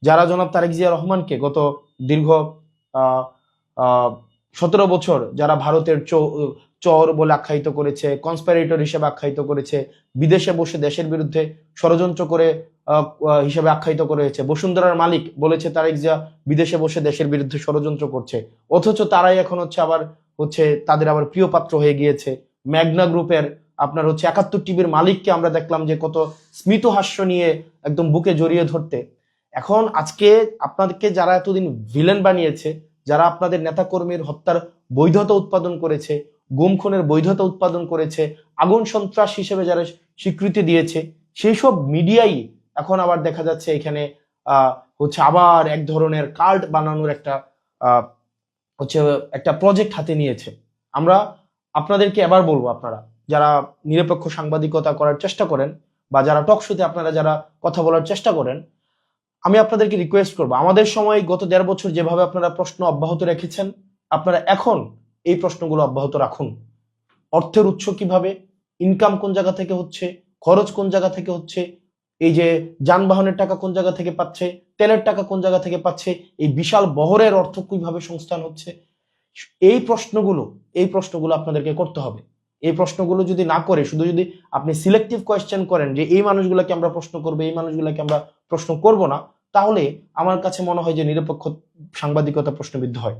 যারা জনাব তারেক জিয়া রহমানকে গত দীর্ঘ 17 বছর যারা ভারতের চর বলে আখ্যায়িত করেছে, কনস্পাইরেটর হিসেবে আখ্যায়িত করেছে, বিদেশে বসে দেশের বিরুদ্ধে ষড়যন্ত্র করে হিসেবে আখ্যায়িত করেছে, বসুন্ধরার মালিক বলেছে তারেক জিয়া বিদেশে বসে দেশের বিরুদ্ধে ষড়যন্ত্র করছে, অথচ তারাই এখন আবার তাদের আবার প্রিয় পাত্র হয়ে গিয়েছে। ম্যাগনা গ্রুপের আপনার 71 টিভির মালিককে আমরা দেখলাম যে কত স্মিত হাস্য নিয়ে একদম বুকে জড়িয়ে ধরতে। এখন আজকে আপনাদেরকে যারা এতদিন ভিলেন বানিয়েছে, যারা আপনাদের নেতাকর্মীর হত্যার বৈধতা উৎপাদন করেছে, গুম খুনের বৈধতা উৎপাদন করেছে, আগুন সন্ত্রাস হিসেবে যারা স্বীকৃতি দিয়েছে, সেই সব মিডিয়াই এখন আবার দেখা যাচ্ছে এখানে আবার এক ধরনের কাল্ট বানানোর একটা প্রজেক্ট হাতে নিয়েছে। আমরা আপনাদেরকে এবার বলবো, আপনারা যারা নিরপেক্ষ সাংবাদিকতা করার চেষ্টা করেন বা যারা টক শোতে আপনারা যারা কথা বলার চেষ্টা করেন, আমি আপনাদেরকে রিকোয়েস্ট করবো, আমাদের সময় গত 1.5 বছর যেভাবে আপনারা প্রশ্ন অব্যাহত রেখেছেন, আপনারা এখন এই প্রশ্নগুলো অব্যাহত রাখুন। অর্থের উৎস কিভাবে, ইনকাম কোন জায়গা থেকে হচ্ছে, খরচ কোন জায়গা থেকে হচ্ছে, এই যে যানবাহনের টাকা কোন জায়গা থেকে পাচ্ছে, তেলের টাকা কোন জায়গা থেকে পাচ্ছে, এই বিশাল বহরের অর্থ কিভাবে সংস্থান হচ্ছে, এই প্রশ্নগুলো আপনাদেরকে করতে হবে। এই প্রশ্নগুলো যদি না করে শুধু যদি আপনি সিলেক্টিভ কোয়েশ্চেন করেন যে এই মানুষগুলোকে আমরা প্রশ্ন করবো, এই মানুষগুলোকে আমরা প্রশ্ন করব না, তাহলে আমার কাছে মনে হয় যে নিরপেক্ষ সাংবাদিকতা প্রশ্নবিদ্ধ হয়।